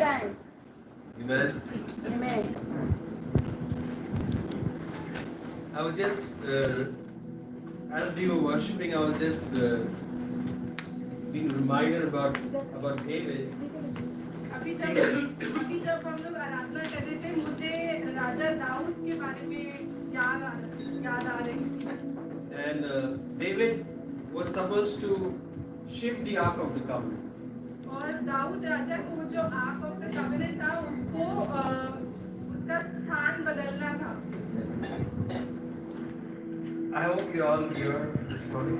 time. Amen. Amen. I was just, as we were worshiping, I was just being reminded about David. अभी जब हम लोग आराधना कर रहे थे मुझे राजा दाऊद के बारे में याद आ रही थी And David was supposed to shift the Ark of the Covenant. और दाऊद राजा को वो जो आर्क ऑफ द कवेनेंट था उसको उसका स्थान बदलना था I hope you're all here this morning.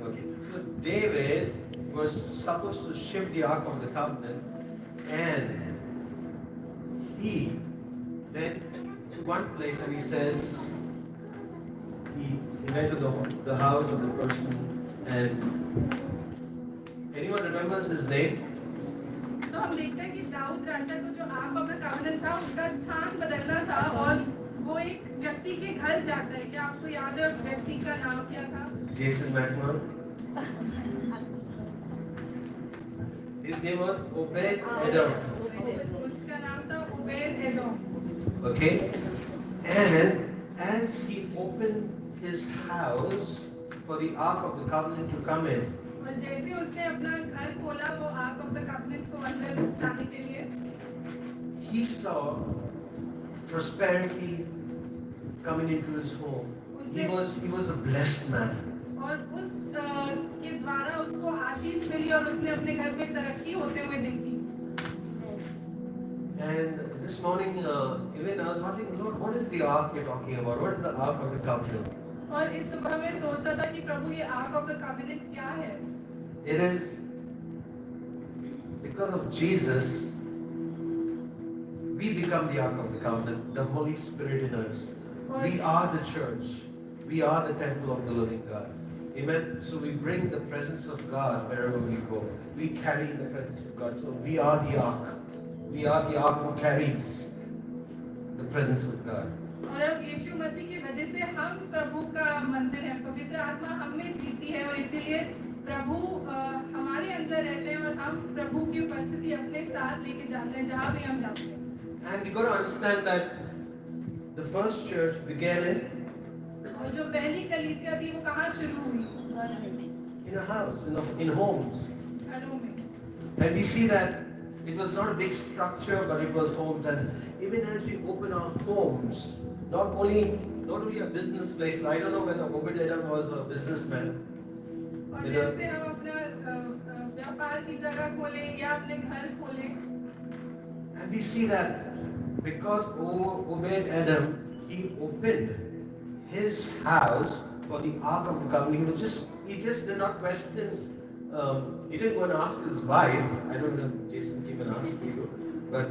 Okay. So David was supposed to shift the Ark of the Covenant, and he went to one place and he says, he went to the house of the person, and anyone remembers his name? तो हम देखते हैं कि दाऊद राजा को जो arc of the covenant था उसका स्थान बदलना था और वो एक व्यक्ति के घर जाता है क्या आपको याद है उस व्यक्ति का नाम क्या था Jason McMahon. His name was Obed Edom. उसका नाम था Ubaid Edom Okay? And as he opened his house for the Ark of the Covenant to come in, और जैसे उसने अपना घर खोला वो आर्क ऑफ द कवेनेंट को अंदर लाने के लिए he saw prosperity coming into his home. He was a blessed man. और उस के द्वारा उसको आशीष मिली और उसने अपने घर में तरक्की होते हुए देखी And this morning, even I was wondering, Lord, what is the Ark you're talking about? What is the Ark of the Covenant? और इस सुबह मैं सोच रहा था कि प्रभु ये आर्क ऑफ द कवेनेंट क्या है It is because of Jesus, we become the Ark of the Covenant, the Holy Spirit in us. We are the church. We are the temple of the living God. Amen. So we bring the presence of God wherever we go. We carry the presence of God. So we are the Ark. We are the Ark who carries the presence of God. और अब यीशु मसीह की वजह से हम प्रभु का मंदिर है पवित्र आत्मा हम में जीती है और इसीलिए प्रभु हमारे अंदर रहते हैं और हम प्रभु की उपस्थिति अपने साथ लेके जाते हैं जहाँ भी हम जाते हैं And we got to understand that the first church began और जो पहली कलीसिया थी वो कहाँ शुरू हुई in a house, in homes. घरों में And we see that it was not a big structure, but it was homes. And even as we open our homes, not only a business place. I don't know whether Obed Edom was a businessman. और जैसे हम अपना व्यापार की जगह खोले या अपने घर खोले And we see that because Obed Edom, he opened his house for the Ark of the Covenant. He just did not question. He didn't go and ask his wife. I don't know if Jason came and asked you, but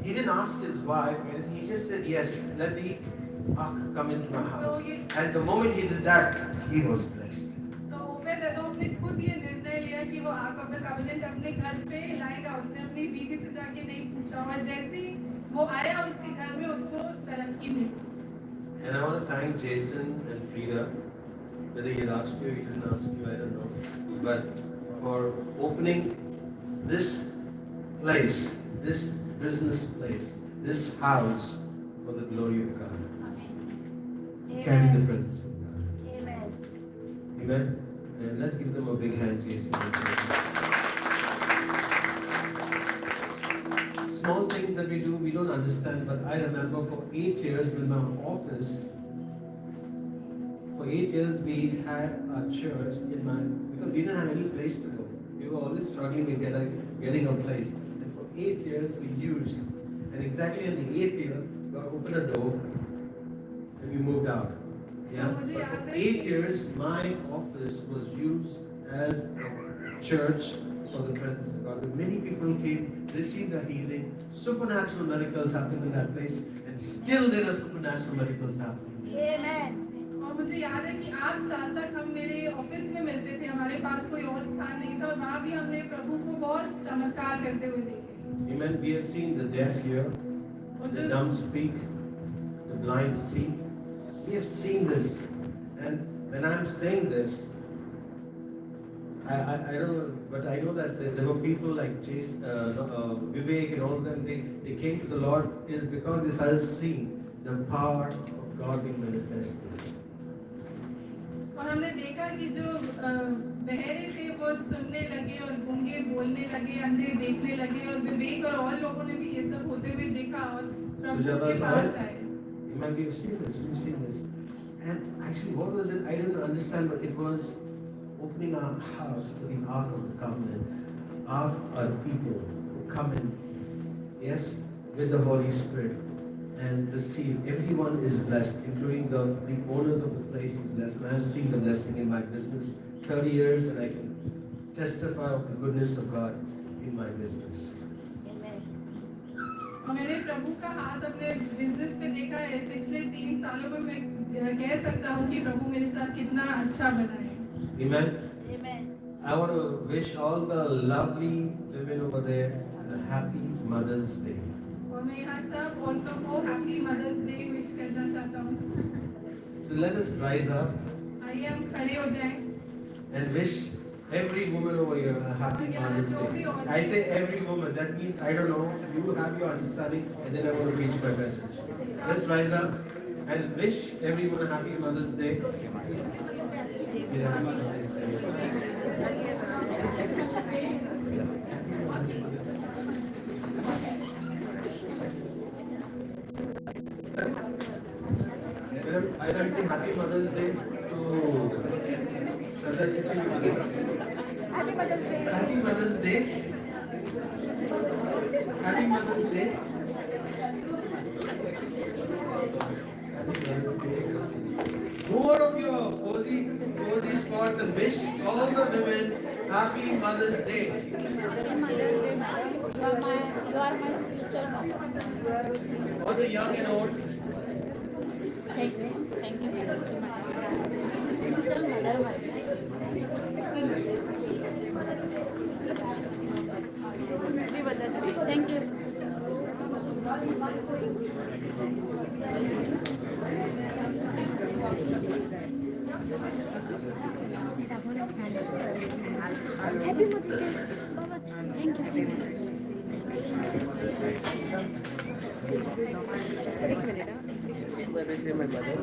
he didn't ask his wife anything. He just said, yes, let the Ark come into my house. And the moment he did that, he was blessed. तो Obed Edom ने खुद ये निर्णय लिया कि वो arc of the covenant अपने घर पे लाएगा उसने अपनी बीवी से जाके नहीं पूछा और जैसे ही वो आया उसके घर में उसको तरक्की मिली And I want to thank Jason and Frida. Whether he asked you or he didn't ask you, I don't know. But for opening this place, this business place, this house for the glory of God. Carry the presence of God. Amen. Amen. And let's give them a big hand, Jason. Small things that we do, we don't understand, but I remember for 8 years with my office, for 8 years we had a church in my, because we didn't have any place to go. We were always struggling with getting a place. And for 8 years we used, and exactly in the 8th year, God opened a door and we moved out. Yeah? But for 8 years, my office was used as a church for the presence of God. Many people came, received a healing, supernatural miracles happened in that place, and still there are supernatural miracles happening. Amen. और मुझे याद है कि 8 साल तक हम मेरे office में मिलते थे हमारे पास कोई और स्थान नहीं था और वहाँ भी हमने प्रभु को बहुत चमत्कार करते हुए देखे Amen. We have seen the deaf hear, the dumb speak, the blind see. We have seen this. And when I'm saying this, I don't know, but I know that there were people like Vivek and all of them, they came to the Lord is because they started seeing the power of God being manifested. और हमने देखा कि जो बहरे थे वो सुनने लगे और गूंगे बोलने लगे, अंधे देखने लगे, और विवेक और लोगों ने भी ये सब होते हुए देखा और प्रभु के पास आए. We've seen this. And actually, what was it? I didn't understand, but it was opening our house to the Ark of the Covenant. Our people who come in, yes, with the Holy Spirit and receive. Everyone is blessed, including the owners of the place is blessed. And I've seen the blessing in my business 30 years, and I can testify of the goodness of God in my business. और मैंने प्रभु का हाथ अपने business पे देखा है पिछले 3 सालों में. मैं कह सकता हूँ कि प्रभु मेरे साथ कितना अच्छा बना है. Amen. I want to wish all the lovely women over there a happy Mother's Day. और मैं यहाँ सब औरतों को हैप्पी मदर्स डे विश करना चाहता हूँ. So let us rise up. आइए हम खड़े हो जाएं. And wish every woman over here a happy Mother's Day. I say every woman, that means I don't know, you have your understanding, and then I want to preach my message. Let's rise up and wish everyone a happy Mother's Day. I am saying happy Mother's Day to Shraddha ji. Happy Mother's Day. Happy Mother's Day. Happy Mother's Day. Move out of your cozy spots and wish all the women happy Mother's Day. Happy Mother's Day, madam. You are my spiritual mother. All the young and old. Thank you. Thank you, madam. Spiritual mother. Happy Mother's Day. Thank you. Happy Mother's Day. Baba, thank you. Mother's Day, my mother.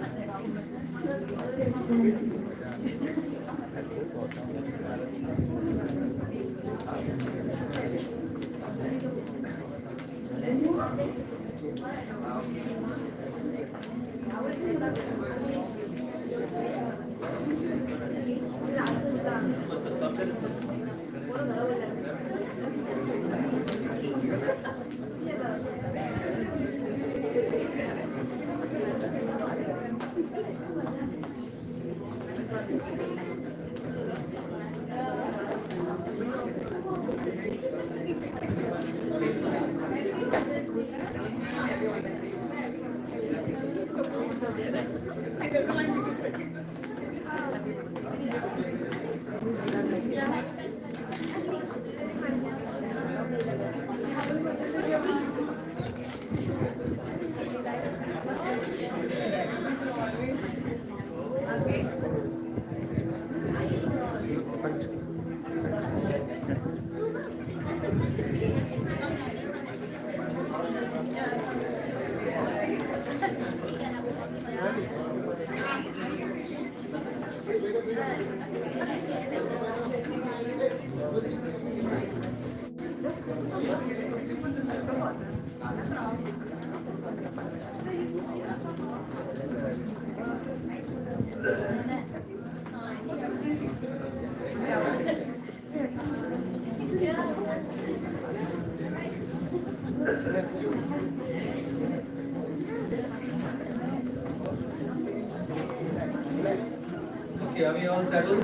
Okay, are we all settled?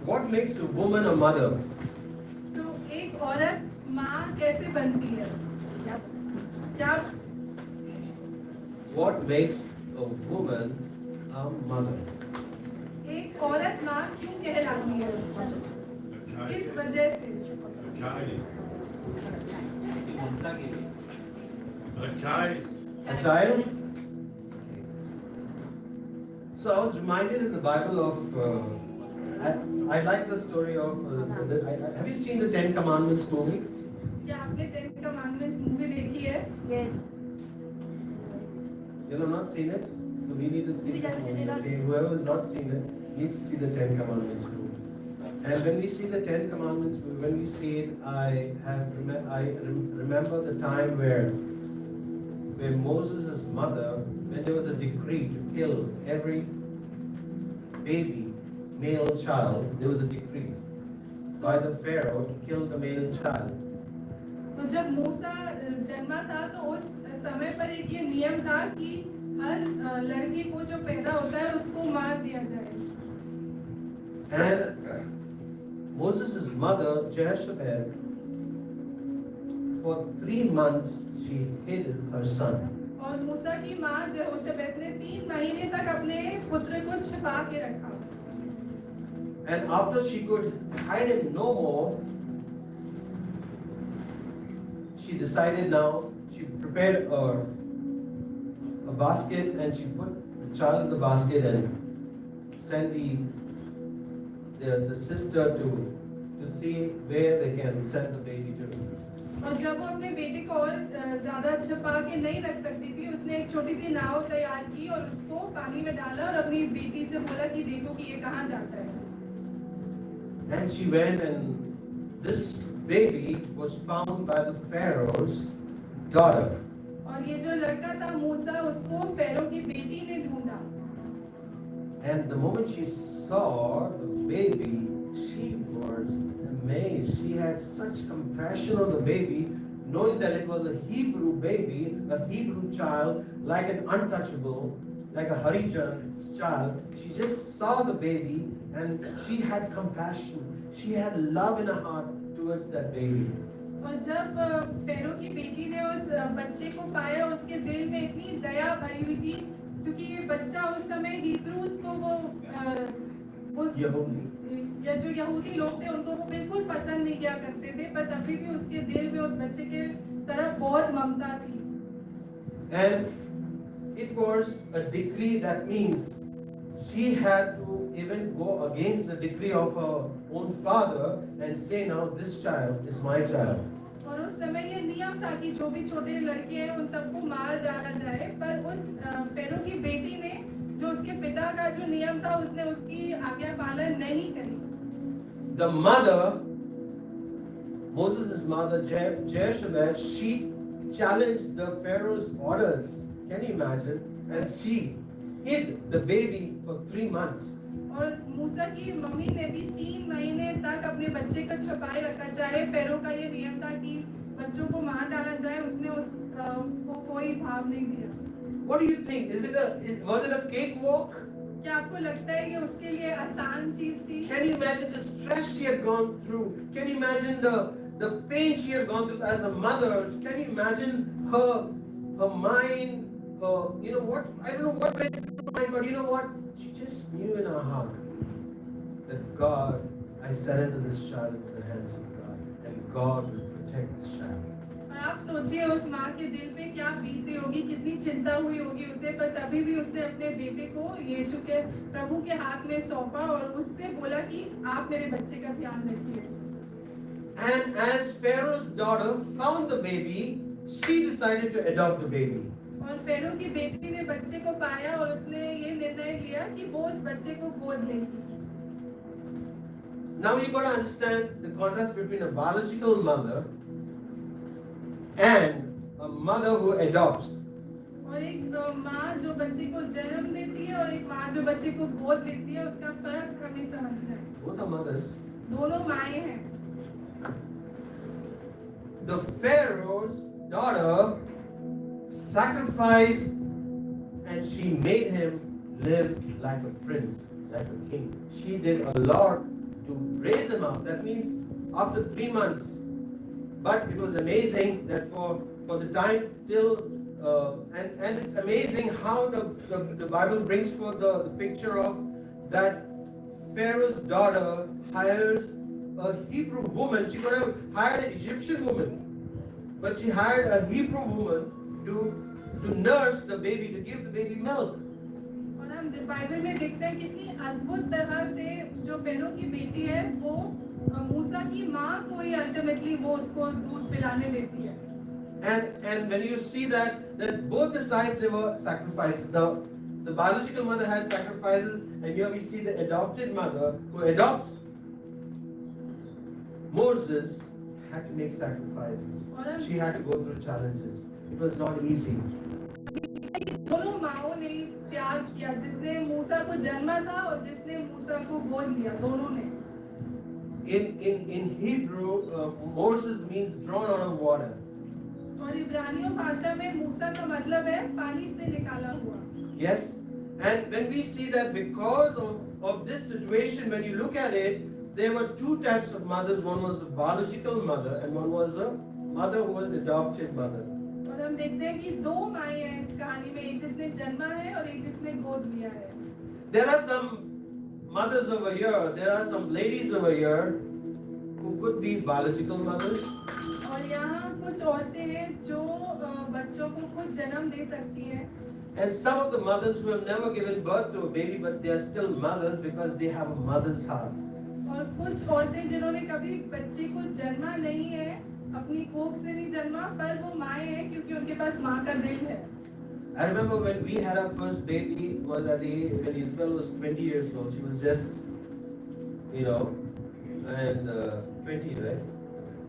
What makes a woman a mother? तो एक औरत माँ कैसे बनती है? क्या What makes a woman a mother? एक औरत माँ क्यों कहलाती है? किस वजह से? A child? So I was reminded in the Bible of, I like the story of, have you seen the Ten Commandments movie? क्या आपने टेन कमांडमेंट्स मूवी देखी है? Yes. You have not seen it? So we need to see We this just movie. did not Okay, see. whoever has not seen it needs to see the Ten Commandments movie. And when we see the Ten Commandments movie, when we see it, I remember the time where Moses' mother, when there was a decree to kill every baby male child, there was a decree by the Pharaoh to kill the male child. तो जब मूसा जन्मा था तो उस समय पर एक ये नियम था कि हर लड़के को जो पैदा होता है उसको मार दिया जाए। And Moses' mother, Jehoshabesh, for 3 months she hid her son. और मूसा की माँ यहोशबेत ने 3 महीने तक अपने पुत्र को छिपा के रखा। And after she could hide him no more, she decided now, she prepared a basket and she put the child in the basket and sent the sister to see where they can send the baby to. और जब वो अपने बेटे को और ज्यादा छिपा के नहीं रख सकती थी, उसने एक छोटी सी नाव तैयार की और उसको पानी में डाला और अपनी बेटी से बोला कि देखो कि ये कहाँ जाता है। And she went, and this baby was found by the Pharaoh's daughter. और ये जो लड़का था मूसा, उसको फेरो की बेटी ने ढूंढा। And the moment she saw the baby, she was amazed. She had such compassion on the baby, knowing that it was a Hebrew baby, a Hebrew child, like an untouchable, like a Harijan's child. She just saw the baby and she had compassion. She had love in her heart towards that baby. और जब फेरो की बेटी ने उस बच्चे को पाया, उसके दिल में इतनी दया भरी हुई थी, क्योंकि ये बच्चा उस समय हिब्रूज को वो या जो यहूदी लोग थे उनको वो बिल्कुल पसंद नहीं किया करते थे, पर तभी भी उसके दिल में उस बच्चे के तरफ बहुत ममता थी। And it was a decree, that means she had to even go against the decree of her own father and say, now this child is my child. और उस समय ये नियम था कि जो भी छोटे लड़के हैं उन सबको मार डाला जाए, पर उस फेरो की बेटी ने जो उसके पिता का जो नियम था उसने उसकी आज्ञा पालन नहीं करी। The mother, Moses' mother, Jehoshabesh, she challenged the Pharaoh's orders. Can you imagine? And she hid the baby for 3 months. और मूसा की मम्मी ने भी 3 महीने तक अपने बच्चे को छुपाए रखा, चाहे फेरो का ये नियम था कि बच्चों को मार डाला जाए, उसने उसको कोई भाव नहीं दिया। What do you think? Was it a cakewalk? क्या आपको लगता है कि उसके लिए आसान चीज थी? Can you imagine the stress she had gone through? Can you imagine the pain she had gone through as a mother? Can you imagine her mind? You know what? I don't know what went through her mind, but you know what? She just knew in her heart that God, I surrender this child into the hands of God, and God will protect this child. और आप सोचिए उस माँ के दिल पे क्या बीती होगी, कितनी चिंता हुई होगी उसे, पर तभी भी उसने अपने बेटे को यीशु के प्रभु के हाथ में सौंपा और उससे बोला कि आप मेरे बच्चे का ध्यान रखिए। And as Pharaoh's daughter found the baby, she decided to adopt the baby. और फेरो की बेटी ने बच्चे को पाया और उसने ये निर्णय लिया कि वो उस बच्चे को गोद लेगी। Now you got to understand the contrast between a biological mother and a mother who adopts. और एक माँ जो बच्चे को जन्म देती है और एक माँ जो बच्चे को गोद लेती है, उसका फर्क हमें समझना है। Both are mothers. दोनों माएँ हैं। The Pharaoh's daughter sacrificed and she made him live like a prince, like a king. She did a lot to raise him up. That means after 3 months. But it was amazing that for the time till and it's amazing how the Bible brings forth the picture of that Pharaoh's daughter hires a Hebrew woman. She could have hired an Egyptian woman, but she hired a Hebrew woman to nurse the baby, to give the baby milk. और हम Bible में देखते हैं कितनी अद्भुत तरह से जो फेरो की बेटी है वो मूसा की माँ को ही अल्टीमेटली वो उसको दूध पिलाने देती है. And when you see that both the sides there were sacrifices. The biological mother had sacrifices, and here we see the adopted mother who adopts Moses had to make sacrifices. She had to go through challenges. It was not easy. दोनों माओं ने त्याग किया, जिसने मूसा को जन्मा था और जिसने मूसा को गोद लिया, दोनों ने. In Hebrew, Moses means drawn out of water. और इब्रानियों भाषा में मूसा का मतलब है पानी से निकाला हुआ. Yes, and when we see that because of this situation, when you look at it, there were two types of mothers. One was a biological mother, and one was a mother who was adopted mother. और हम देखते हैं कि दो माएं हैं इस कहानी में, एक जिसने जन्मा है और एक जिसने गोद लिया है. There are some mothers over here. There are some ladies over here who could be biological mothers. और यहाँ कुछ औरतें हैं जो बच्चों को खुद जन्म दे सकती हैं. And some of the mothers who have never given birth to a baby, but they are still mothers because they have a mother's heart. और कुछ औरतें जिन्होंने कभी बच्चे को जन्मा नहीं है, अपनी कोख से नहीं जन्मा, पर वो माएं हैं क्योंकि उनके पास माँ का दिल है. I remember when we had our first baby, was at the age when Isabel was 20 years old. She was just, and 20, right?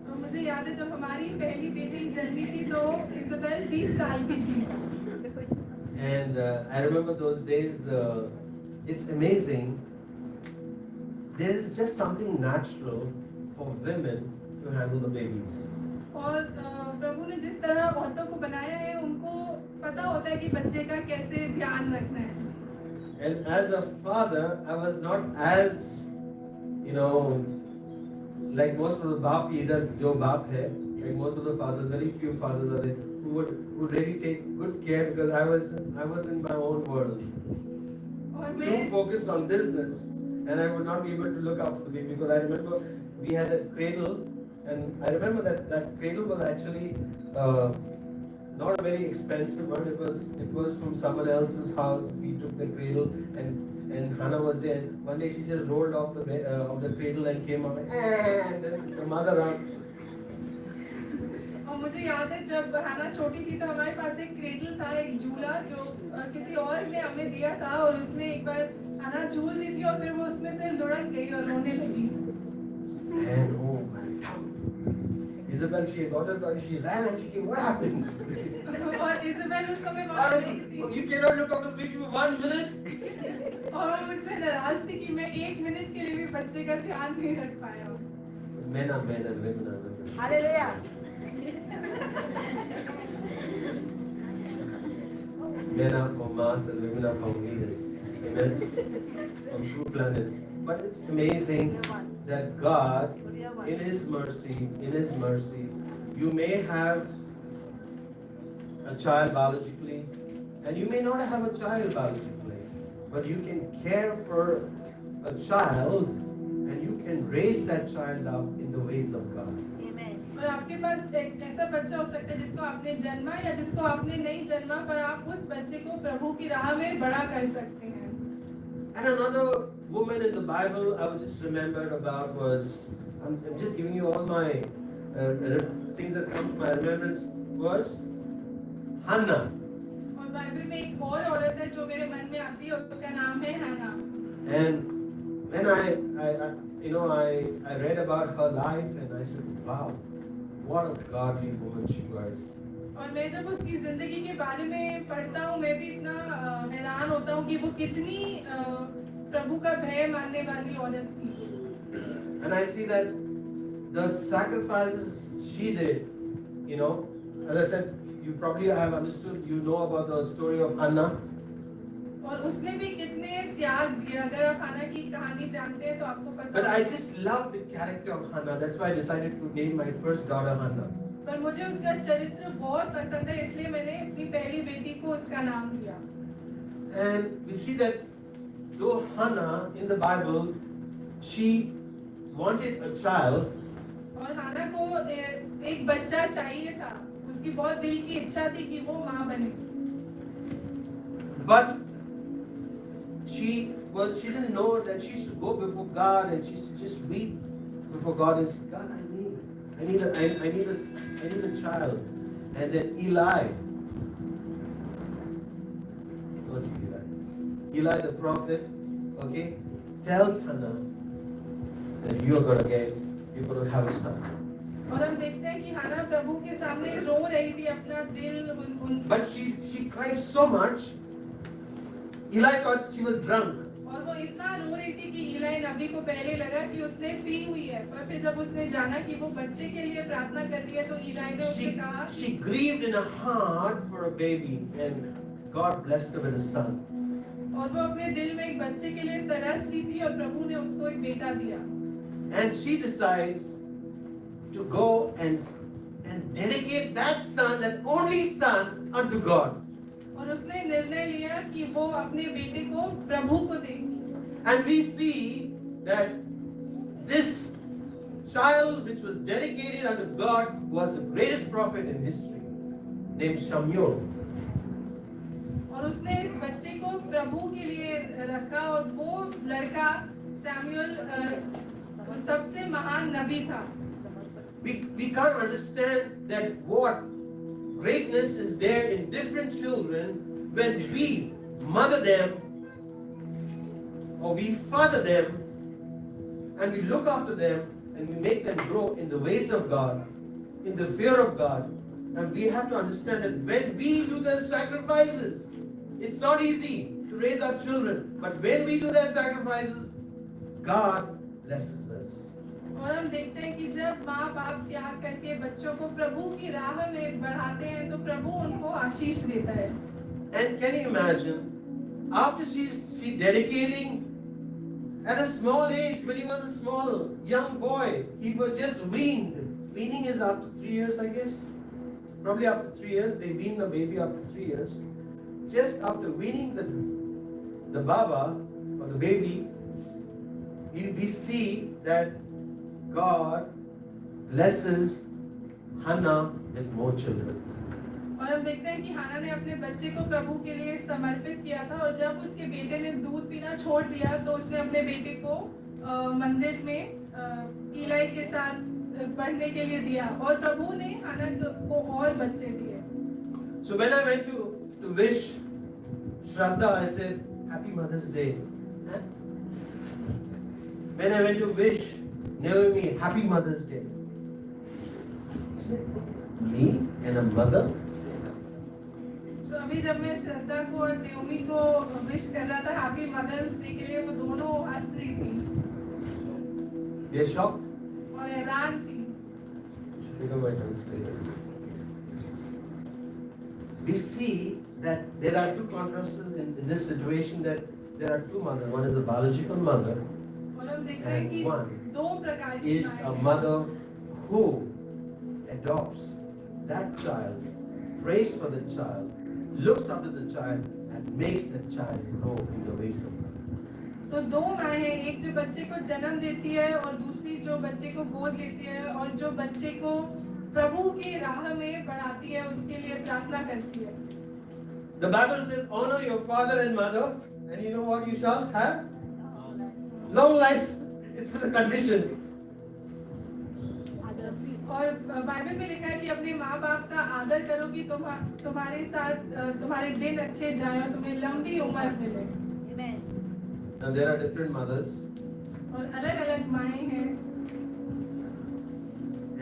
और मुझे याद है जब हमारी पहली बेटी जन्मी थी तो इज़ाबेल 20 साल की थी. And I remember those days. It's amazing. There is just something natural for women to handle the babies. और प्रभु ने जिस तरह औरतों को बनाया है, उनको पता होता है कि बच्चे का कैसे ध्यान रखना है. And as a father, I was not as, like most of the baap, either jo baap hai, like most of the fathers, very few fathers are there who would really take good care, because I was in my own world. और Too focused on business, and I would not be able to look after the baby, because I remember we had a cradle, and I remember that cradle was actually not a very expensive one. It was from someone else's house. We took the cradle, and Hannah was there. And one day she just rolled off the cradle and came out like, and then the mother out. और मुझे याद है जब हाना छोटी थी तो हमारे पास एक क्रेडल था, एक झूला जो किसी और ने हमें दिया था, और उसमें एक बार हाना झूल रही थी और फिर वो उसमें से लुढ़क गई और रोने लगी. And oh my God, Isabel, she got her body, she ran and she came. What happened? और इज़ाबेल उस समय वहाँ नहीं थी. You cannot look after the baby for 1 minute. और वो मुझसे नाराज थी कि मैं 1 मिनट के लिए भी बच्चे का ध्यान नहीं रख पाया. Men are men and women are women. Hallelujah. Men are from Mars and women are from Venus. Amen. From two planets. But it's amazing that God, in His mercy, you may have a child biologically, and you may not have a child biologically, but you can care for a child, and you can raise that child up in the ways of God. और आपके पास एक ऐसा बच्चा हो सकता है जिसको आपने जन्मा या जिसको आपने नहीं जन्मा, पर आप उस बच्चे को प्रभु की राह में बड़ा कर सकते हैं. And another woman in the Bible I was just remembered about was, I'm just giving you all my things that come to my remembrance, was Hannah. और बाइबल में एक और औरत है जो मेरे मन में आती है, उसका नाम है हन्ना. And when I read about her life, and I said, wow, what a godly woman she was. और मैं जब उसकी जिंदगी के बारे में पढ़ता हूँ, मैं भी इतना हैरान होता हूँ कि वो कितनी प्रभु का भय मानने वाली औरत थी. And I see that the sacrifices she did, as I said, you probably have understood, about the story of Hannah. और उसने भी कितने त्याग दिए. अगर आप हन्ना की कहानी जानते हैं तो आपको पता But है. I just love the character of Hannah. That's why I decided to name my first daughter Hannah. पर मुझे उसका चरित्र बहुत पसंद है, इसलिए मैंने अपनी पहली बेटी को उसका नाम दिया। And we see that though Hannah in the Bible, she wanted a child, और हाना को एक बच्चा चाहिए था, उसकी बहुत दिल की इच्छा थी कि वो माँ बने, but she didn't know that she should go before God and she should just weep before God and say, God, I need a child. And then Eli the prophet, okay, tells Hannah that you're going to have a son. और हम देखते हैं कि हाना प्रभु के सामने रो रही थी, अपना दिल But she cried so much. Eli thought she was drunk. और वो इतना रो रही थी कि इलाई नबी को पहले लगा कि उसने पी हुई है, पर फिर जब उसने जाना कि वो बच्चे के लिए प्रार्थना कर रही है, तो इलाई ने उससे कहा, She grieved in her heart for a baby and God blessed her with a son. और वो अपने दिल में एक बच्चे के लिए तरस रही थी और प्रभु ने उसको एक बेटा दिया। And she decides to go and dedicate that son, that only son, unto God. और उसने निर्णय लिया कि वो अपने बेटे को प्रभु को देगी। And we see that this child which was dedicated unto God was the greatest prophet in history, named Samuel. और उसने इस बच्चे को प्रभु के लिए रखा और वो लड़का सैमुअल सबसे महान नबी था। We can't understand that what greatness is there in different children when we mother them or we father them and we look after them and we make them grow in the ways of God, in the fear of God. And we have to understand that when we do the sacrifices, it's not easy to raise our children, but when we do their sacrifices, God blesses us. और हम देखते हैं कि जब माँ बाप त्याग करके बच्चों को प्रभु की राह में बढ़ाते हैं, तो प्रभु उनको आशीष देता है। And can you imagine, after she dedicating at a small age, when he was a small young boy, he was just weaned. Weaning is after 3 years, I guess. Probably after 3 years, they wean the baby after 3 years. Just after weaning the baba or the baby, we see that God blesses Hannah with more children. और हम देखते हैं कि हाना ने अपने बच्चे को प्रभु के लिए समर्पित किया था, और जब उसके बेटे ने दूध पीना छोड़ दिया, तो उसने अपने बेटे को मंदिर में इलाई के साथ पढ़ने के लिए दिया, और प्रभु ने हाना को और बच्चे दिए। So when I went to wish Shraddha, I said, Happy Mother's Day. When I went to wish Naomi, Happy Mother's Day. I said, me and a mother? तो अभी जब मैं श्रद्धा को और नेओमी को विश कर रहा था हैप्पी मदर्स डे के लिए, वो दोनों हंस रही थी They are shocked. और हैरान थी। We see that there are two contrasts in this situation, that there are two mothers. One is a biological mother, और हम देखते हैं कि and one दो प्रकार की is माएं a हैं। mother who adopts that child, prays for the child, looks after the child, and makes the child grow in the ways of God. तो दो माएं हैं, एक जो बच्चे को जन्म देती है और दूसरी जो बच्चे को गोद लेती है और जो बच्चे को प्रभु की राह में बढ़ाती है, उसके लिए प्रार्थना करती है। The Bible says, honor your father and mother, and you know what you shall have? Long life. It's with a condition. और बाइबल में लिखा है कि अपने माँ बाप का आदर करो कि तुम्हारे साथ तुम्हारे दिन अच्छे जाएं और तुम्हें लंबी उम्र मिले। Now there are different mothers, और अलग-अलग माएं हैं,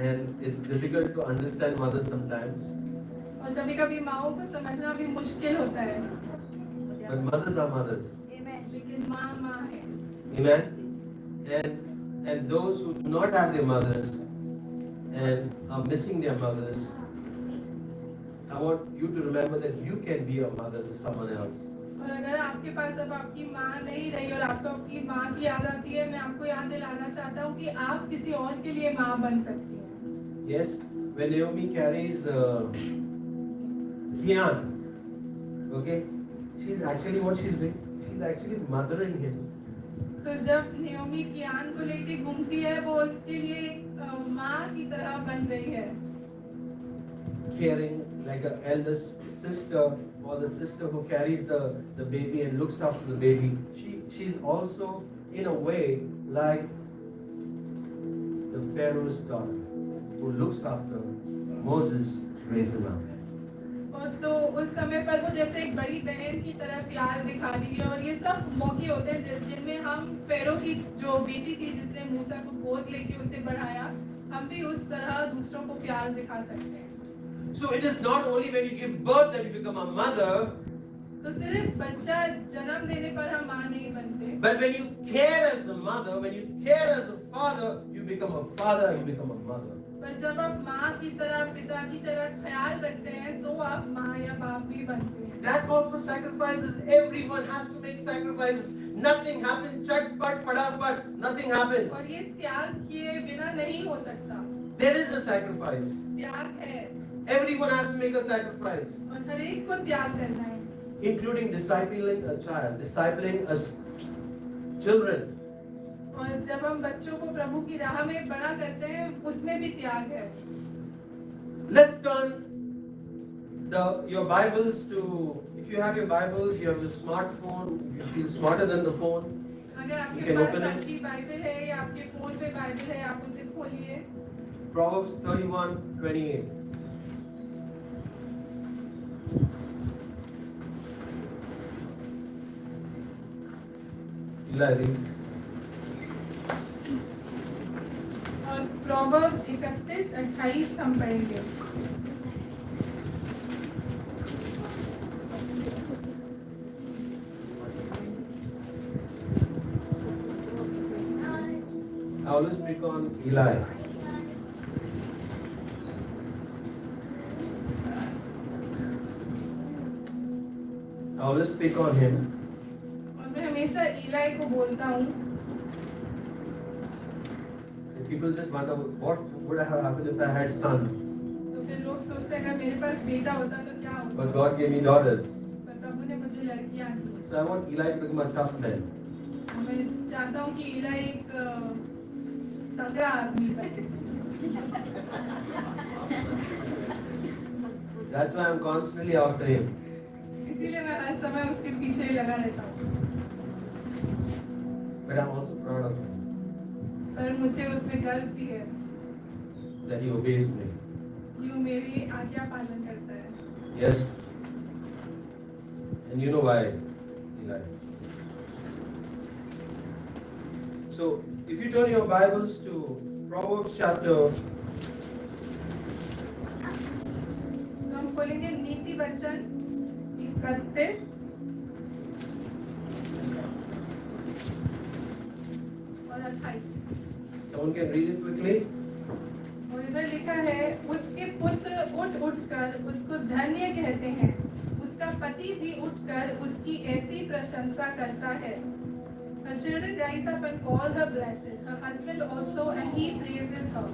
and it's difficult to understand mothers sometimes. और कभी-कभी माँओं को समझना भी मुश्किल होता है। But mothers are mothers. लेकिन माँ माँ है। Amen. And those who do not have their mothers and are missing their mothers, I want you to remember that you can be a mother to someone else. और अगर आपके पास अब आपकी माँ नहीं रही और आपको आपकी माँ की याद आती है, मैं आपको याद दिलाना चाहता हूँ कि आप किसी और के लिए माँ बन सकती हैं। Yes, when Naomi carries Kian, okay, she's actually what she's doing. She's actually mothering him. तो जब नियोमी कियान को लेके घूमती है वो उसके लिए माँ की तरह बन रही है, Caring like an eldest sister or the sister who carries the baby and looks after the baby. She's also in a way like the Pharaoh's daughter who looks after Moses to raise him up. और तो उस समय पर वो जैसे एक बड़ी बहन की तरह प्यार दिखा रही है। और ये सब मौके होते हैं जिनमें हम फेरो की जो बेटी थी जिसने मूसा को गोद लेके उसे बढ़ाया, हम भी उस तरह दूसरों को प्यार दिखा सकते हैं। So it is not only when you give birth that you become a mother, तो सिर्फ बच्चा जन्म देने पर हम माँ नहीं बनते, but when you care as a mother, when you care as a father, you become a father, you become a mother. पर जब आप माँ की तरह पिता की तरह ख्याल रखते हैं तो आप माँ या बाप भी बनते हैं। That calls for sacrifices. Everyone has to make sacrifices. Nothing happens. Chat-pat, fadafat. Nothing happens. और ये त्याग किए बिना नहीं हो सकता। There is a sacrifice. त्याग है Everyone has to make a sacrifice, और हर एक को त्याग करना है, including discipling a child, discipling us children. और जब हम बच्चों को प्रभु की राह में बड़ा करते हैं उसमें भी त्याग है। Let's turn your Bibles to, if you have your Bibles, you have your smartphone, you feel smarter than the phone. अगर You आपके can पास open it. आपकी बाइबल है या आपके फोन पे बाइबल है, आप उसे खोलिए। Proverbs 31:28. Eli, read. और प्रोवर्ब्स 31-28 हम पढ़ेंगे। I always pick on Eli. I always pick on him. और मैं हमेशा इलाई को बोलता हूँ। And people just wonder what would have happened if I had sons. तो फिर लोग सोचते हैं अगर मेरे पास बेटा होता तो क्या होता, But God gave me daughters. पर प्रभु ने मुझे लड़कियां दी। So I want Eli to become a tough man. मैं चाहता हूँ कि इलाई एक तगड़ा आदमी बने। That's why I'm constantly after him. इसीलिए मैं हर समय उसके पीछे ही लगा रहता हूँ। But I'm also proud of him पर मुझे उसमें गर्व भी है that he obeys me. कि वो मेरी आज्ञा पालन करता है। Yes. And you know why, Eli. So, if you turn your Bibles to Proverbs chapter, तो हम खोलेंगे नीति वचन 31 और 28। someone can read it quickly. और इधर लिखा है, उसके पुत्र उठ उठकर उसको धन्य कहते हैं, उसका पति भी उठकर उसकी ऐसी प्रशंसा करता है। Her children rise up and call her blessed, her husband also, and he praises her.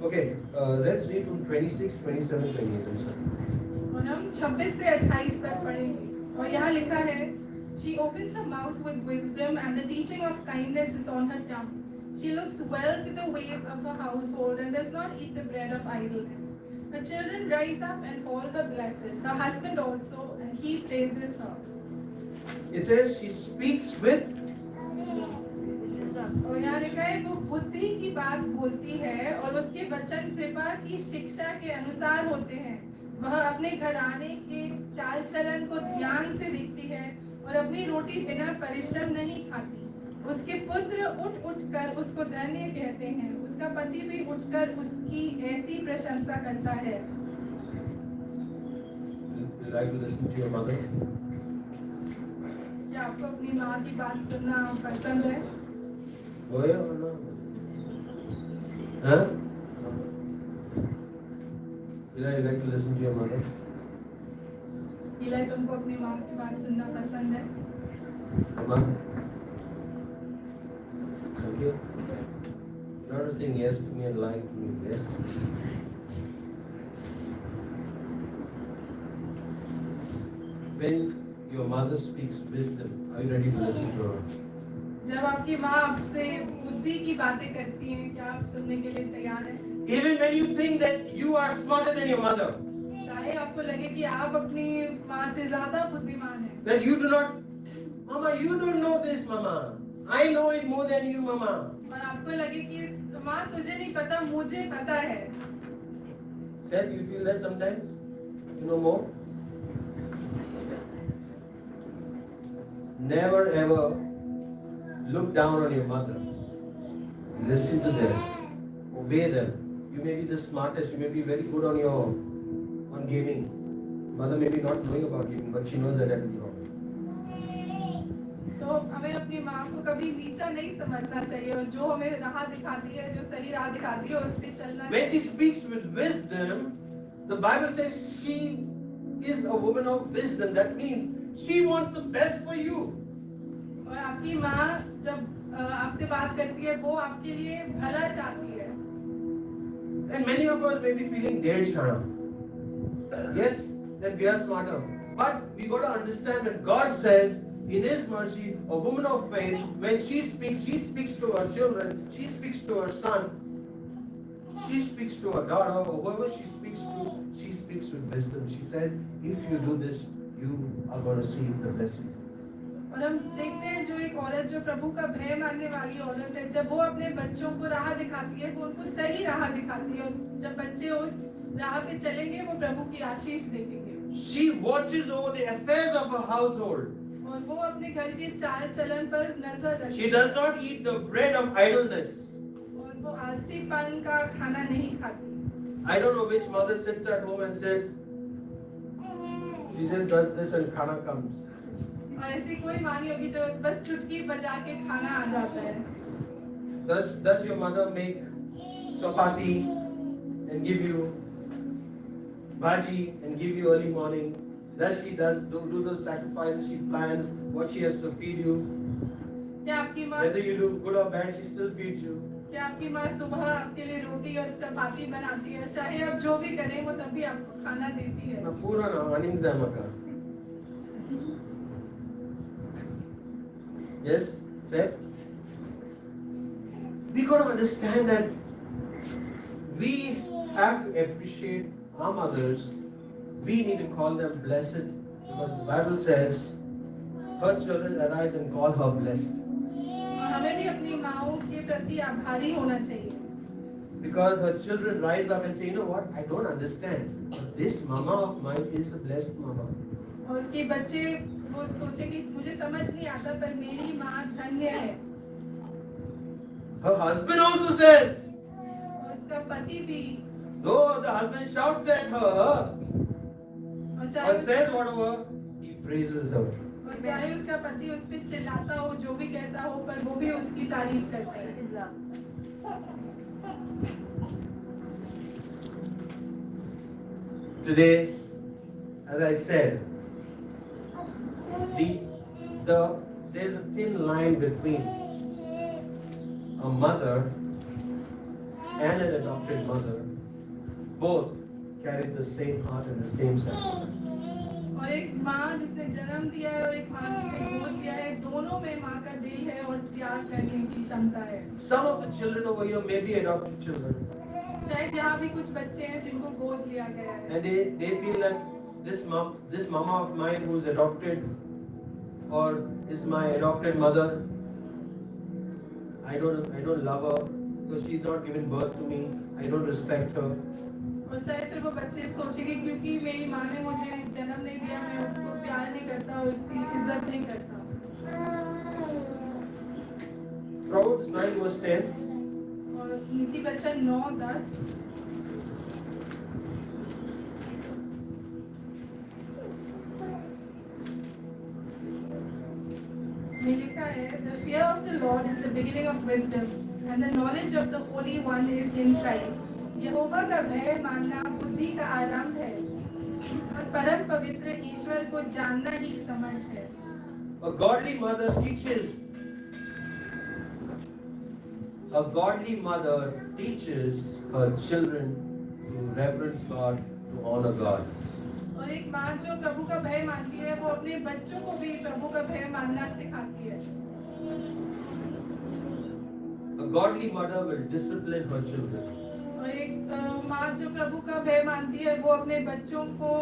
Okay, let's read from 26, 27, 28. I'm sorry. और हम 26 से 28 तक पढ़ेंगे। और यहाँ लिखा है, She opens her mouth with wisdom and the teaching of kindness is on her tongue. She looks well to the ways of her household and does not eat the bread of idleness. Her children rise up and call her blessed, her husband also, and he praises her. It says she speaks with, और यहाँ लिखा है, वो बुद्धि की बात बोलती है और उसके वचन कृपा की शिक्षा के अनुसार होते हैं। वह अपने घराने के चाल चलन को ध्यान से देखती है और अपनी रोटी बिना परिश्रम नहीं खाती। उसके पुत्र उठ उठकर उसको धन्य कहते हैं, उसका पति भी उठकर उसकी ऐसी प्रशंसा करता है। you like to listen to your mother? क्या आपको अपनी माँ की बात सुनना पसंद है? Oh yeah or no? Huh? Ila, you like to listen to your mother? इलाई तुमको अपनी माँ की बात सुनना पसंद है? Come on. Thank you. You're not saying yes to me and lying to me. Yes. When your mother speaks wisdom, are you ready to listen to her? जब आपकी माँ आपसे बुद्धि की बातें करती हैं, क्या आप सुनने के लिए तैयार हैं? Even when you think that you are smarter than your mother, चाहे आपको लगे कि आप अपनी माँ से ज्यादा बुद्धिमान हैं, that you do not, Mama, you don't know this, Mama. I know it more than you, Mama. और आपको लगे कि माँ तुझे नहीं पता, मुझे पता है। Seth, you feel that sometimes? You know more? Never ever look down on your mother. Listen to them. Obey them. You may be the smartest. You may be very good on gaming. Mother may be not knowing about gaming, but she knows that is wrong. तो हमें अपनी माँ को कभी नीचा नहीं समझना चाहिए और जो हमें राह दिखाती है, जो सही राह दिखाती है, उस पे चलना When she चाहिए। speaks with wisdom, the Bible says she is a woman of wisdom. That means she wants the best for you. और आपकी माँ जब आपसे बात करती है, वो आपके लिए भला चाहती है। And many of us may be feeling dead, Shana. Yes, that we are smarter. But we got to understand that God says, in His mercy, a woman of faith, when she speaks to her children, she speaks to her son, she speaks to her daughter, or whoever she speaks to, she speaks with wisdom. She says, if you do this, you are going to see the blessings. और हम देखते हैं जो एक औरत जो प्रभु का भय मानने वाली औरत है, जब वो अपने बच्चों को राह दिखाती है, वो उनको सही राह दिखाती है, और जब बच्चे उस राह पे चलेंगे, वो प्रभु की आशीष देखेंगे। She watches over the affairs of her household. और वो अपने घर के चाल चलन पर नजर रखती She है। does not eat the bread of idleness. और वो आलसीपन का खाना नहीं खाती। I don't know which mother sits at home and says, she just does this and khana comes. और ऐसी कोई माँ नहीं होगी जो बस चुटकी बजा के खाना आ जाता है। Does your mother make chapati and give you bhaji and give you early morning? Does she do those sacrifices? She plans what she has to feed you. क्या आपकी माँ Whether you do good or bad, she still feeds you. क्या आपकी माँ सुबह आपके लिए रोटी और चपाती बनाती है, चाहे आप जो भी करें वो तभी आपको खाना देती है। Na pura na aning zamaka. Yes, Seth? We got to understand that we have to appreciate our mothers. We need to call them blessed because the Bible says her children arise and call her blessed. और हमें भी अपनी माँओं के प्रति आभारी होना चाहिए। Because her children rise up and say, you know what, I don't understand, but this mama of mine is a blessed mama. और कि बच्चे वो सोचे कि मुझे समझ नहीं आता पर मेरी माँ धन्य है। Her husband also says, और उसका पति भी, though the husband shouts at her और or चाहे says whatever, he praises her. और चाहे उसका पति उस पर चिल्लाता हो, जो भी कहता हो, पर वो भी उसकी तारीफ करता है। Today, as I said, there's a thin line between a mother and an adopted mother. Both carry the same heart and the same sacrifice. और एक माँ जिसने जन्म दिया है और एक माँ जिसने गोद दिया है, दोनों में माँ का दिल है और त्याग करने की क्षमता है। Some of the children over here may be adopted children, शायद यहाँ भी कुछ बच्चे हैं जिनको गोद लिया गया है and they feel that this mama of mine who's adopted or is my adopted mother, I don't love her because she's not given birth to me. I don't respect her. और शायद फिर वो बच्चे सोचेंगे क्योंकि मेरी माँ ने मुझे जन्म नहीं दिया, मैं उसको प्यार नहीं करता, उसकी इज्जत नहीं करता। Proverbs 9 verse 10. और नीति वचन 9:10 में लिखा है, The fear of the Lord is the beginning of wisdom, and the knowledge of the Holy One is insight. यहोवा का भय मानना बुद्धि का आरंभ है और परम पवित्र ईश्वर को जानना ही समझ है। A godly mother teaches her children to reverence God, to honor God. और एक माँ जो प्रभु का भय मानती है वो अपने बच्चों को भी प्रभु का भय मानना सिखाती है। A godly mother will discipline her children. और एक माँ जो प्रभु का भय मानती है वो अपने बच्चों को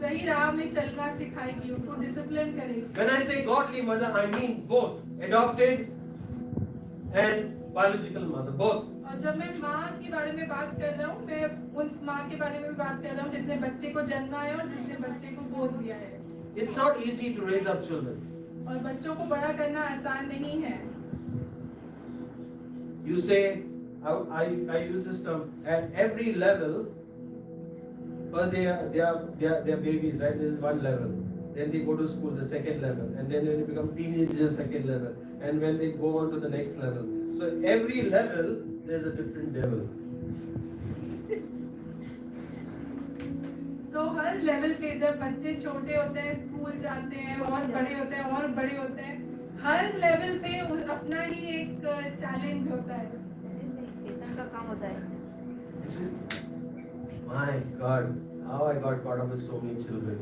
सही राह में चलना सिखाएगी, उनको डिसिप्लिन करेगी। When I say godly mother, I mean both adopted and biological mother, both. और जब मैं माँ के बारे में बात कर रहा हूँ, मैं उस माँ के बारे में भी बात कर रहा हूँ जिसने बच्चे को जन्मा है और जिसने बच्चे को गोद दिया है। It's not easy to raise up children. और बच्चों को बड़ा करना आसान नहीं है। You say, I use this term at every level. First they are babies, right? This is one level. Then they go to school, the second level, and then when they become teenagers, second level, and when they go on to the next level. So every level there's a different devil. तो हर level पे जब बच्चे छोटे होते हैं, school जाते हैं और बड़े होते हैं और बड़े होते हैं, हर लेवल पे अपना ही एक चैलेंज होता है। शैतान का काम होता है। My God, how I got caught up with so many children.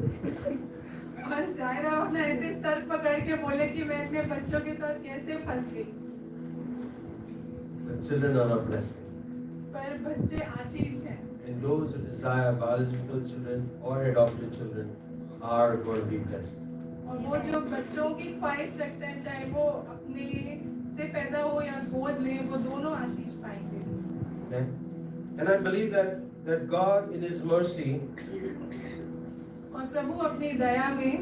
और शायद आप अपना ऐसे सर पकड़ के बोले कि मैं इतने बच्चों के साथ कैसे फंस गई। The children are a blessing. पर बच्चे आशीष हैं। And those who desire biological children or adopted children are going to be blessed. और वो जो बच्चों की ख्वाहिश रखते हैं, चाहे वो अपने से पैदा हो या गोद लें, वो दोनों आशीष पाएंगे। Amen. And I believe that God in His mercy और प्रभु अपनी दया में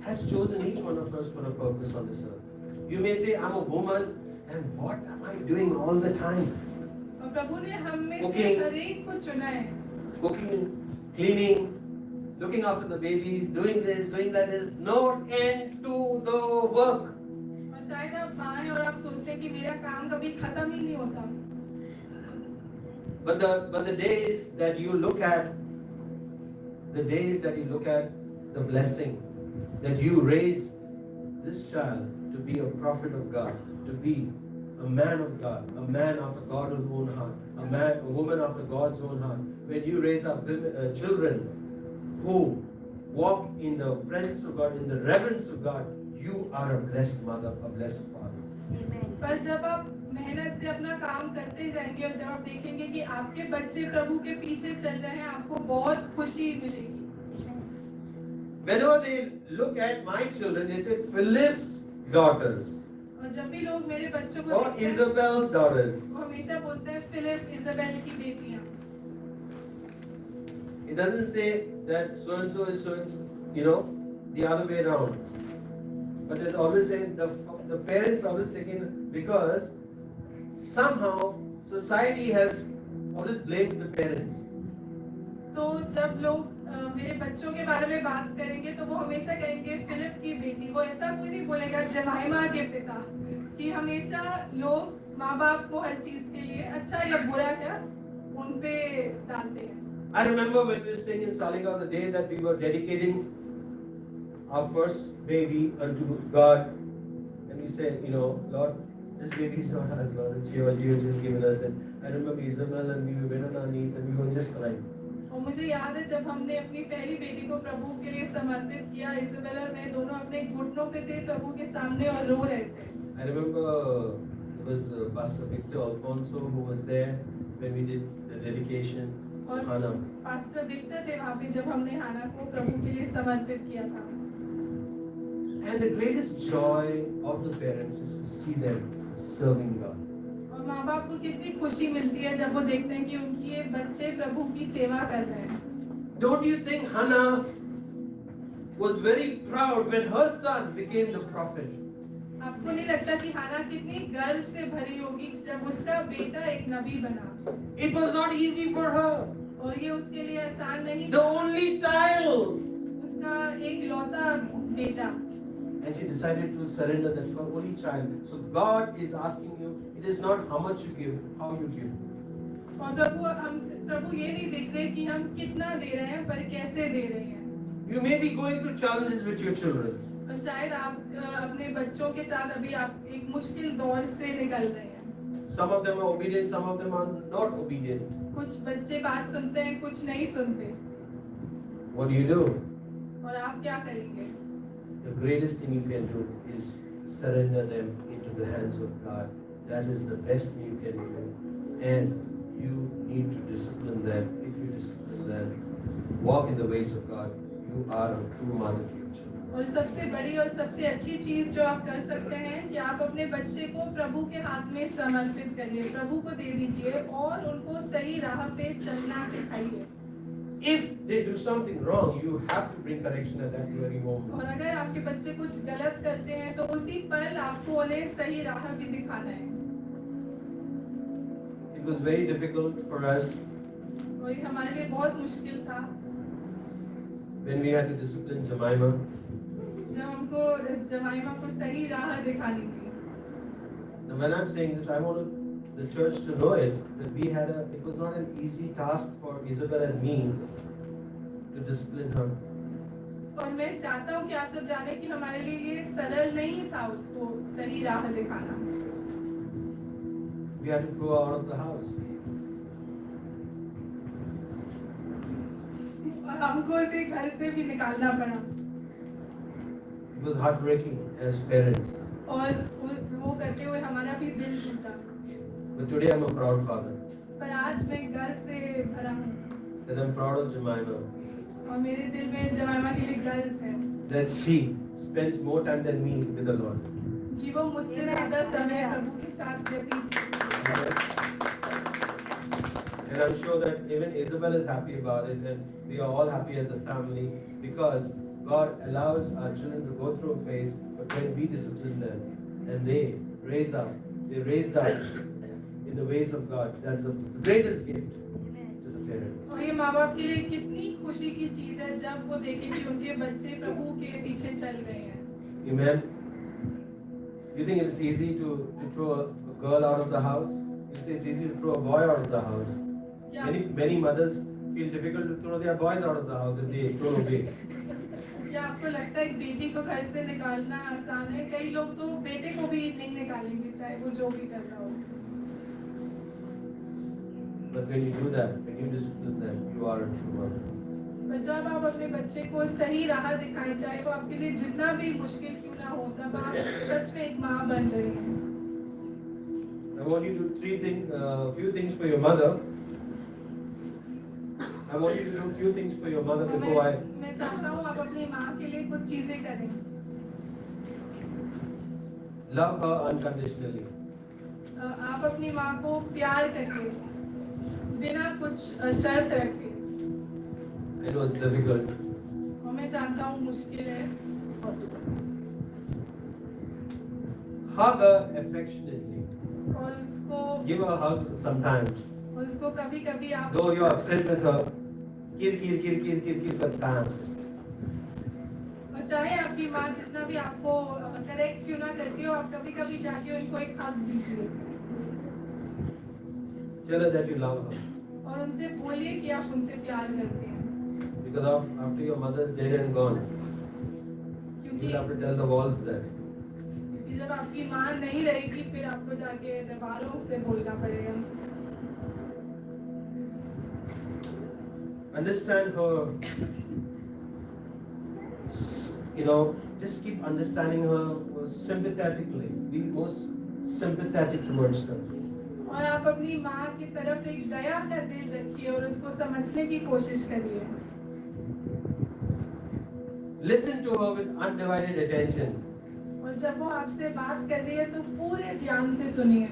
has chosen each one of us for a purpose on this earth. You may say, I'm a woman, and what am I doing all the time? और प्रभु ने हम में से Cooking. हर एक को चुना है। Cooking, cleaning, looking after the babies, doing this, doing that is no end to the work. और शायद आप माँ हैं और आप सोचते हैं कि मेरा काम कभी खत्म ही नहीं होता। But the days that you look at, the blessing that you raised this child to be a prophet of God, to be a man of God, a man after God's own heart, a woman after God's own heart. When you raise up children who walk in the presence of God, in the reverence of God, you are a blessed mother, a blessed father. पर जब आप मेहनत से अपना काम करते जाएंगे और जब आप देखेंगे कि आपके बच्चे प्रभु के पीछे चल रहे हैं, आपको बहुत खुशी मिलेगी। Whenever they look at my children, they say Philip's daughters और जब भी लोग मेरे बच्चों को or देखते हैं, Isabel's daughters. वो हमेशा बोलते हैं फिलिप इजाबेल की बेटियां। It doesn't say that so and so is so and so, the other way around. But it always says the parents always thinking, because somehow society has always blamed the parents. तो जब लोग मेरे बच्चों के बारे में बात करेंगे तो वो हमेशा कहेंगे फिलिप की बेटी। वो ऐसा कोई नहीं बोलेगा जमाइमा के पिता, कि हमेशा लोग माँ बाप को हर चीज के लिए अच्छा या बुरा क्या उन पे डालते हैं। I remember when we were staying in Saligaon, the day that we were dedicating our first baby unto God, and we said, Lord, this baby is not ours, Lord, it's yours, you have just given us. And I remember Isabel and we went on our knees and we were just crying. और मुझे याद है जब हमने अपनी पहली बेटी को प्रभु के लिए समर्पित किया, इजाबेल और मैं दोनों अपने घुटनों पे थे प्रभु के सामने और रो रहे थे। I remember it was Pastor Victor Alfonso who was there when we did the dedication. और Hannah. पास्टर विक्टर थे वहाँ पे जब हमने हाना को प्रभु के लिए समर्पित किया था। And the greatest joy of the parents is to see them serving God. और माँ बाप को कितनी खुशी मिलती है जब वो देखते हैं कि उनकी ये बच्चे प्रभु की सेवा कर रहे हैं। Don't you think Hannah was very proud when her son became the prophet? आपको नहीं लगता कि हाना कितनी गर्व से भरी होगी जब उसका बेटा एक नबी बना? It was not easy for her. और ये उसके लिए आसान नहीं The था। only child. उसका एक लौता बेटा। And she decided to surrender that for only child. So God is asking you, It is not how much you give, how you give. और प्रभु ये नहीं देख रहे कि हम कितना दे रहे हैं, पर कैसे दे रहे हैं। You may be going through challenges with your children. और शायद आप अपने बच्चों के साथ अभी आप एक मुश्किल दौर से निकल रहे हैं। Some of them are obedient, some of them are not obedient. कुछ बच्चे बात सुनते हैं, कुछ नहीं सुनते। What do you do? और आप क्या करेंगे? The greatest thing you can do is surrender them into the hands of God. That is the best thing you can do. And you need to discipline them. If you discipline them, walk in the ways of God, you are a true mother to your children. और सबसे बड़ी और सबसे अच्छी चीज जो आप कर सकते हैं कि आप अपने बच्चे को प्रभु के हाथ में समर्पित करिए, प्रभु को दे दीजिए और उनको सही राह पे चलना सिखाइए। If they do something wrong, you have to bring correction at that very moment. और अगर आपके बच्चे कुछ गलत करते हैं तो उसी पल आपको उन्हें सही राह भी दिखाना है। It was very difficult for us और ये हमारे लिए बहुत मुश्किल था when we had to discipline Jemima. जब हमको जमाइमा को सही राह दिखानी थी। Now, when I'm saying this, I want the church to know it that it was not an easy task for Isabel and me to discipline her. और मैं चाहता हूँ कि आप सब जाने कि हमारे लिए ये सरल नहीं था उसको सही राह दिखाना। We had to throw her out of the house. और हमको उसे घर से भी निकालना पड़ा। It was heartbreaking as parents. और वो करते हुए हमारा भी दिल टूटा। But today I'm a proud father. पर आज मैं गर्व से भरा हूँ। That I'm proud of Jemima. और मेरे दिल में जमाइमा के लिए गर्व है। That she spends more time than me with the Lord. कि वो मुझसे ज़्यादा समय प्रभु के साथ व्यतीत करती है। And I'm sure that even Isabel is happy about it, and we are all happy as a family because God allows our children to go through a phase, but when we discipline them and they raised up in the ways of God, that's the greatest gift to the parents. और ये माँ बाप के लिए कितनी खुशी की चीज है जब वो देखें कि उनके बच्चे प्रभु के पीछे चल रहे हैं। Amen. You think it's easy to throw a girl out of the house? You say it's easy to throw a boy out of the house. Many mothers feel difficult to throw their boys out of the house if they throw away. क्या आपको लगता है बेटी को घर से निकालना आसान है? कई लोग तो बेटे को भी नहीं निकालेंगे चाहे वो जो भी कर रहा हो। But when you do that, when you discipline them, you are a true mother. पर जब आप अपने बच्चे को सही राह दिखाएं, चाहे वो आपके लिए जितना भी मुश्किल क्यों ना हो, तब आप सच में एक माँ बन रहे हैं। I want you to do few things for your mother. I want you to do a few things for your mother before मैं चाहता हूँ आप अपनी माँ के लिए कुछ चीजें करें। love her unconditionally. आप अपनी माँ को प्यार करके, बिना कुछ शर्त रखे। I know it's difficult. और मैं जानता हूँ मुश्किल है। Hug her affectionately. और उसको Give her hugs sometimes. और उसको कभी-कभी आप Though you're upset with her, किर करता है। और चाहे आपकी माँ जितना भी आपको करेक्ट क्यों ना करती हो, आप कभी-कभी जाके उनको एक हक दीजिए। Tell her that you love her. और उनसे बोलिए कि आप उनसे प्यार करते हैं। Because after your mother is dead and gone, क्योंकि you'll have to tell the walls that. जब आपकी माँ नहीं रहेगी, फिर आपको जाके दीवारों से बोलना पड़ेगा। Understand her, just keep understanding her sympathetically. Be most sympathetic towards her. और आप अपनी माँ की तरफ एक दया का दिल रखिए और उसको समझने की कोशिश करिए। Listen to her with undivided attention. और जब वो आपसे बात कर रही है तो पूरे ध्यान से सुनिए।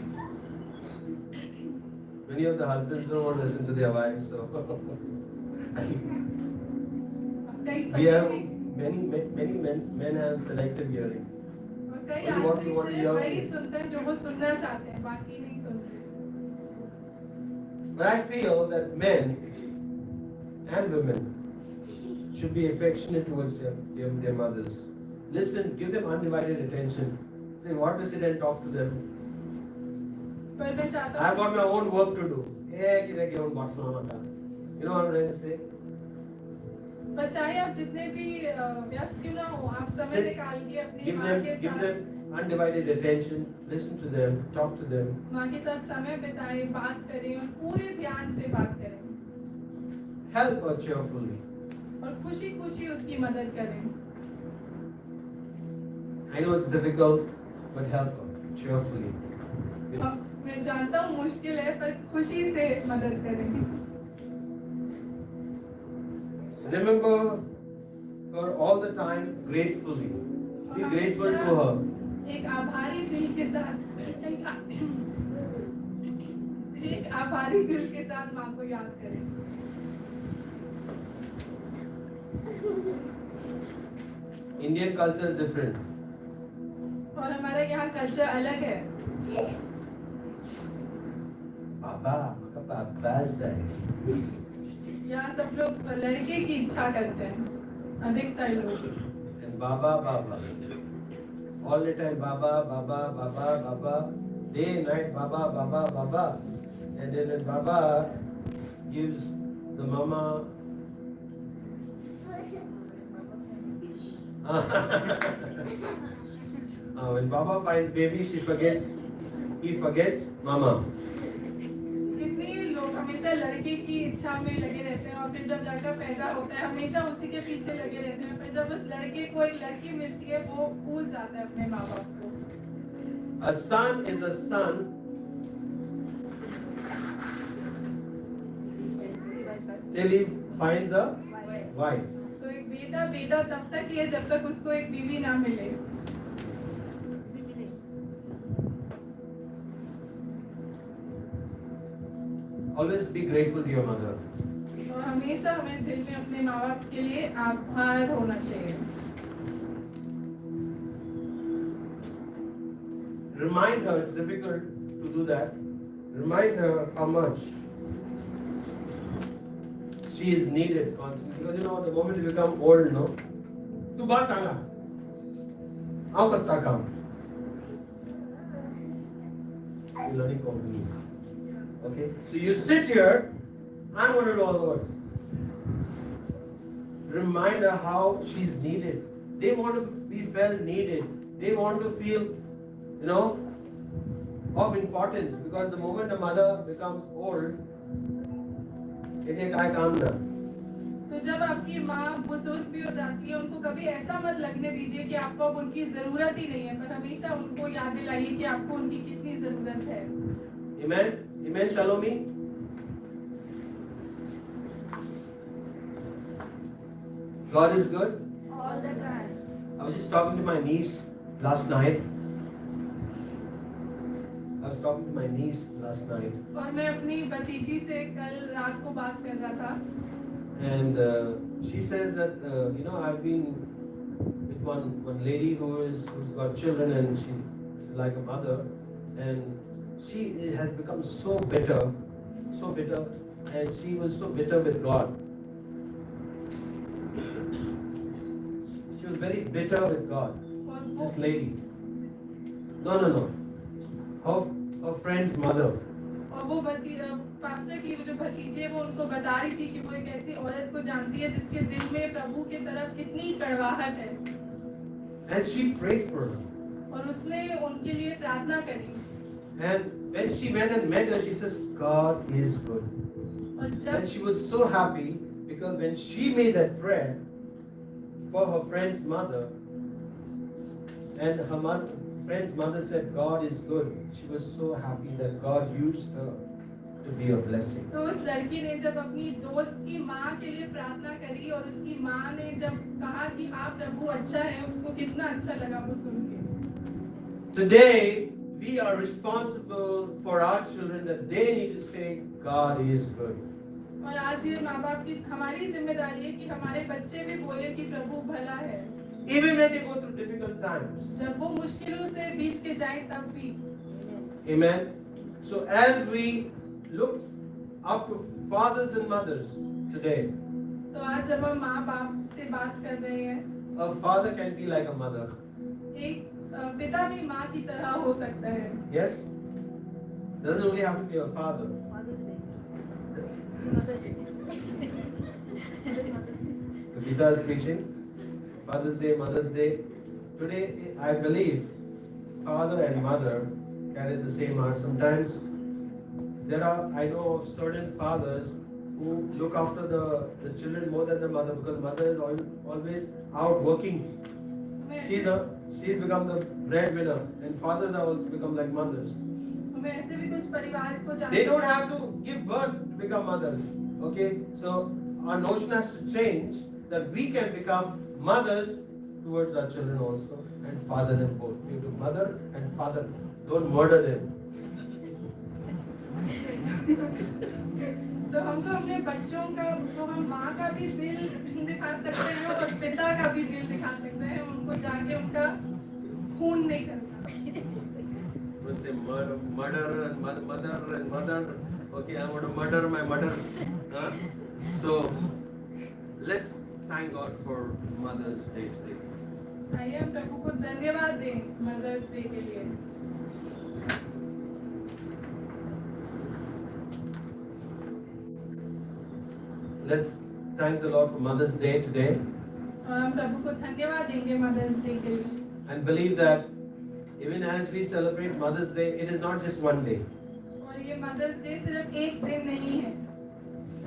Many of the husbands don't want to listen to their wives, so we have many men have selective hearing. और कई Only what आदमी you want to सिर्फ hear. वही सुनते हैं जो वो सुनना चाहते हैं, बाकी नहीं सुनते। But I feel that men and women should be affectionate towards their mothers. Listen, give them undivided attention. Say, what to sit and talk to them. पर मैं चाहता I've got हूँ my own work to do. You know what I'm trying to say? पर चाहे आप जितने भी व्यस्त क्यों ना हो, आप समय Sit, निकाल के अपनी give माँ के them साथ undivided attention, listen to them, talk to them, माँ के साथ समय बिताएं, बात करें और पूरे ध्यान से बात करें help her cheerfully. और खुशी खुशी उसकी मदद करें। I know it's difficult, but help her cheerfully. मैं जानता हूँ मुश्किल है, पर खुशी से मदद करें। Remember her all the time gratefully. Be grateful to her. एक आभारी दिल के साथ माँ को याद करें। Indian culture is different. और हमारा यहाँ कल्चर अलग है। Baba है. यहाँ सब लोग लड़के की इच्छा करते हैं, अधिकतर लोग। And Baba. All the time Baba. Day and night Baba. And then when Baba gives the mama when Baba finds baby, he forgets mama. कितने लोग हमेशा लड़के की इच्छा में लगे रहते हैं और फिर जब लड़का पैदा होता है हमेशा उसी के पीछे लगे रहते हैं, फिर जब उस लड़के को एक लड़की मिलती है वो भूल जाता है अपने माँ बाप को। A son is a son till he finds a wife. तो एक बेटा तब तक ही है जब तक उसको एक बीवी ना मिले। Always be grateful to your mother. तो हमेशा हमें दिल में अपने माँ बाप के लिए आभार होना चाहिए। Remind her, it's difficult to do that. Remind her how much she is needed constantly. Because you know, the moment you become old, no? Tu baat sanga. Aao katta kaam. You're learning company. Okay? So you sit here, I'm going to do all the work. Remind her how she's needed. They want to be felt needed. They want to feel, you know, of importance. Because the moment a mother becomes old, तो जब आपकी माँ बुजुर्ग भी हो जाती है उनको कभी ऐसा मत लगने दीजिए कि आपको अब उनकी जरूरत ही नहीं है, पर हमेशा उनको याद दिलाइए कि आपको उनकी कितनी जरूरत है। Amen, Shalomi. God is good. All the time. I was just talking to my niece last night. और मैं अपनी भतीजी से कल रात को बात कर रहा था। And she says that you know, I've been with one lady who's got children and she's like a mother, and she has become so bitter, and she was so bitter with God. She was very bitter with God. This lady. No. Her friend's mother. और वो pastor की जो भतीजी है वो उनको बता रही थी कि वो एक ऐसी औरत को जानती है जिसके दिल में प्रभु की तरफ कितनी कड़वाहट है। And she prayed for her. और उसने उनके लिए प्रार्थना करी। And when she went and met her, she says, God is good. And she was so happy because when she made that prayer for her friend's mother, and her friend's mother said, God is good, she was so happy that God used her to be a blessing. तो उस लड़की ने जब अपनी दोस्त की माँ के लिए प्रार्थना करी और उसकी माँ ने जब कहा कि हाँ प्रभु अच्छा है, उसको कितना अच्छा लगा वो सुन के। Today we are responsible for our children that they need to say God is good. और आज ये माँ बाप की हमारी जिम्मेदारी है कि हमारे बच्चे भी बोले कि प्रभु भला है। Even when they go through difficult times. जब वो मुश्किलों से बीत के जाएं तब भी। Amen. So as we look up to fathers and mothers today, तो आज जब हम माँ बाप से बात कर रहे हैं, a father can be like a mother. एक पिता भी माँ की तरह हो सकता है। Yes? Doesn't only have to be a father. So Gita is preaching Father's Day, Mother's Day. Today, I believe father and mother carry the same heart. Sometimes I know of certain fathers who look after the children more than the mother, because mother is always out working. She's become the breadwinner, and fathers are also become like mothers. मैं ऐसे भी कुछ परिवार को जानती They don't हूँ। have to give birth to become mothers. Okay, so our notion has to change that we can become mothers towards our children also, and father them both. You have to mother and father. Don't murder them. तो हमको अपने बच्चों का, तो हम माँ का भी दिल दिखा सकते हैं और पिता का भी दिल दिखा सकते हैं, उनको जाके उनका खून नहीं करना। Let's say murder and mother. Okay, I want to murder my mother. Huh? So let's thank God for Mother's Day today. आइए हम प्रभु को धन्यवाद दें मदर्स डे के लिए। Let's thank the Lord for Mother's Day today, और हम प्रभु को धन्यवाद देंगे मदर्स डे के लिए। and believe that even as we celebrate Mother's Day, it is not just one day. और ये मदर्स डे सिर्फ एक दिन नहीं है।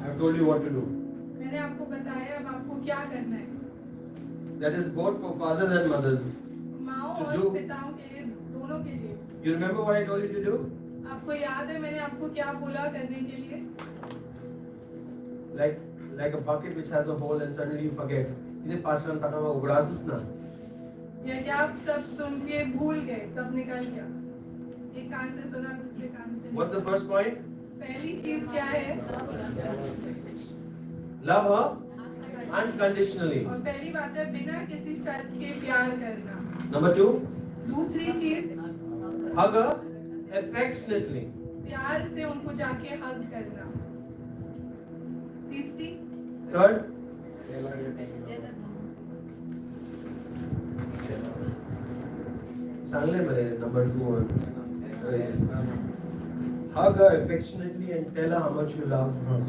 I have told you what to do. मैंने आपको बताया अब आपको क्या करना है। That is both for fathers and mothers. माँओं To और do- पिताओं के लिए, दोनों के लिए। You remember what I told you to do? आपको याद है मैंने आपको क्या बोला करने के लिए? Like a bucket which has a hole and suddenly you forget. इन्हें पास में थाना में उगड़ास ना. या क्या आप सब सुन के भूल गए, सब निकल गया, एक कान से सुना दूसरे कान से What's the first point? पहली चीज क्या है? Love her unconditionally. और पहली बात है बिना किसी शर्त के प्यार करना। Number 2, दूसरी चीज hug her affectionately. प्यार से उनको जाके हग करना। तीसरी Third, सांगले बरे number 2 hug her affectionately and tell her how much you love her.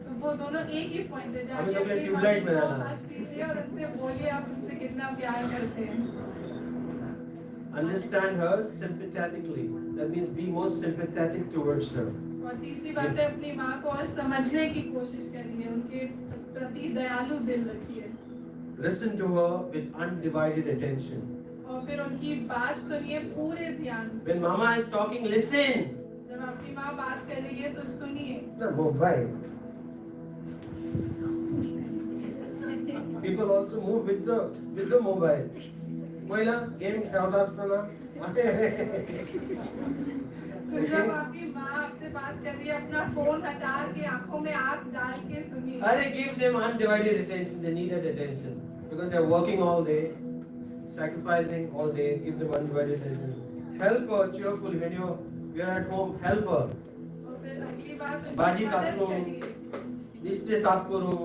तो वो दोनों एक ही पॉइंट है, अभी जाके तो मैं अपनी ट्यूबलाइट मम्मी में को डाला। हग कीजिए और उनसे बोलिए आप उनसे कितना प्यार करते हैं। Understand her sympathetically. That means be more sympathetic towards her. और तीसरी बात है अपनी माँ को और समझने की कोशिश करिए, उनके प्रति दयालु दिल रखिए Listen to her with undivided attention. और फिर उनकी बात सुनिए पूरे ध्यान से। When mama is talking, listen. जब आपकी माँ बात कर रही है तो सुनिए। The mobile. People also move with the mobile. महिला गेम खेलता असताना तो जब आपकी माँ आपसे बात कर रही है अपना फोन हटा के आंखों में आंख डाल के सुनिए। अरे give them undivided attention. They needed attention because they are working all day, sacrificing all day. Give them undivided attention. Help her cheerfully when you're at home. Help her. और फिर अगली बात उनकी बाजी मदद काटो, करिए। रिश्ते साफ करो.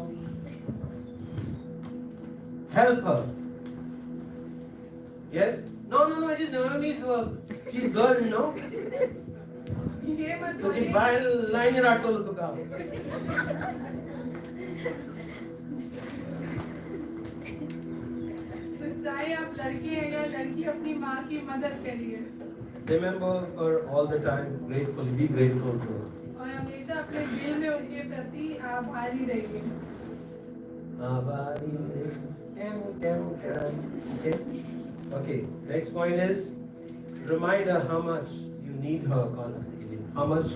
Help her. Yes? No, it is Naomi's work. She's girl, no? ये मत तुझी बोलिए। बाहेर लाईन राखतो तुका. तो चाहे आप लड़की हैं या लड़की, अपनी माँ की मदद करिए Remember her all the time, gratefully. Be grateful to her. और हमेशा अपने दिल में उनके प्रति आभारी रहिए। Okay. Next point is remind her how much you need her constantly. How much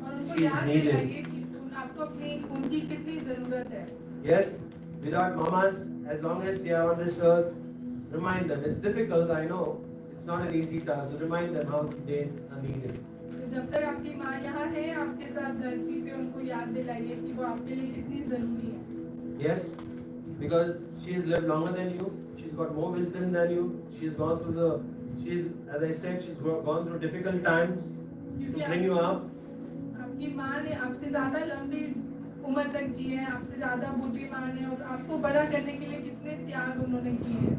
और उनको she is याद needed. दिलाइए कि आपको अपनी उनकी कितनी जरूरत है। Yes, without mamas, as long as they are on this earth, remind them. It's difficult, I know. It's not an easy task. So remind them how they are needed. तो जब तक आपकी माँ यहाँ है आपके साथ धरती पे, उनको याद दिलाइए कि वो आपके लिए कितनी जरूरी है। Yes, because she has lived longer than you. She's got more wisdom than you. She's gone through as I said, she's gone through difficult times to क्योंकि bring you up. आपकी माँ ने आपसे ज्यादा लंबी उम्र तक जी है, आपसे ज्यादा बुद्धिमान है और आपको बड़ा करने के लिए कितने त्याग उन्होंने किए हैं।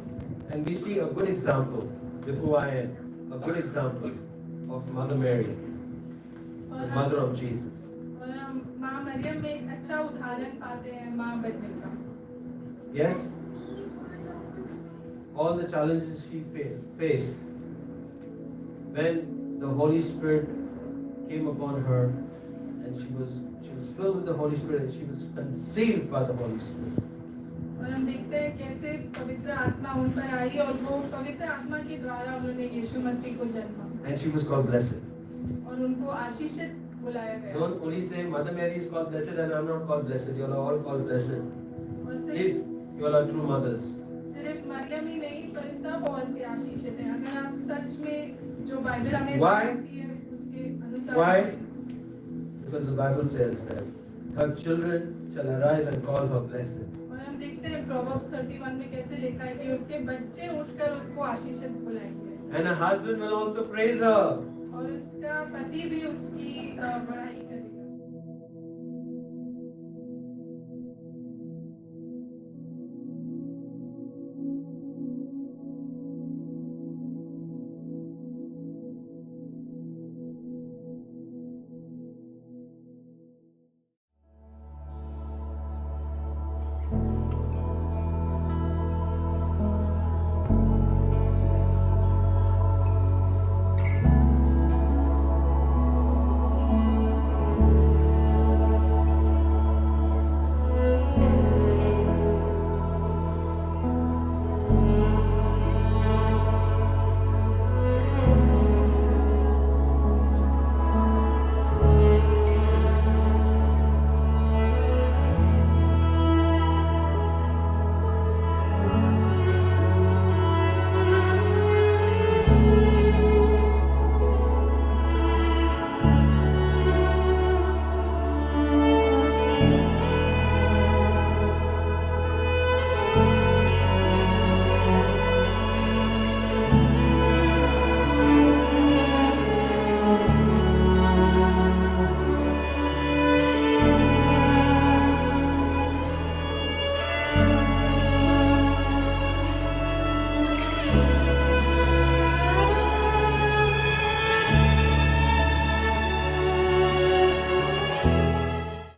And we see a good example before I end. A good example of Mother Mary, और the हम mother of Jesus. और हम माँ मरियम में एक अच्छा उदाहरण पाते हैं माँ बनने का। Yes? All the challenges she faced, when the Holy Spirit came upon her and she was filled with the Holy Spirit and she was conceived by the Holy Spirit. और हम देखते हैं कैसे पवित्र आत्मा उन पर आई और वो पवित्र आत्मा के द्वारा उन्होंने यीशु मसीह को जन्मा And she was called blessed. और उनको आशीषित बुलाया गया। Don't only say Mother Mary is called blessed and I'm not called blessed. You are all called blessed. और If you all are true mothers. सिर्फ मरियम ही नहीं पर सब औरतें के आशीषित हैं अगर आप सच में जो बाइबल हमें Why? बताती है उसके अनुसार। Why? Because the Bible says that her children shall arise and call her blessed. और हम देखते हैं प्रोवर्ब्स 31 में कैसे लिखा है कि उसके बच्चे उठकर उसको आशीषित बुलाएंगे And her husband will also praise her. और उसका पति भी उसकी बड़ाई करेगा।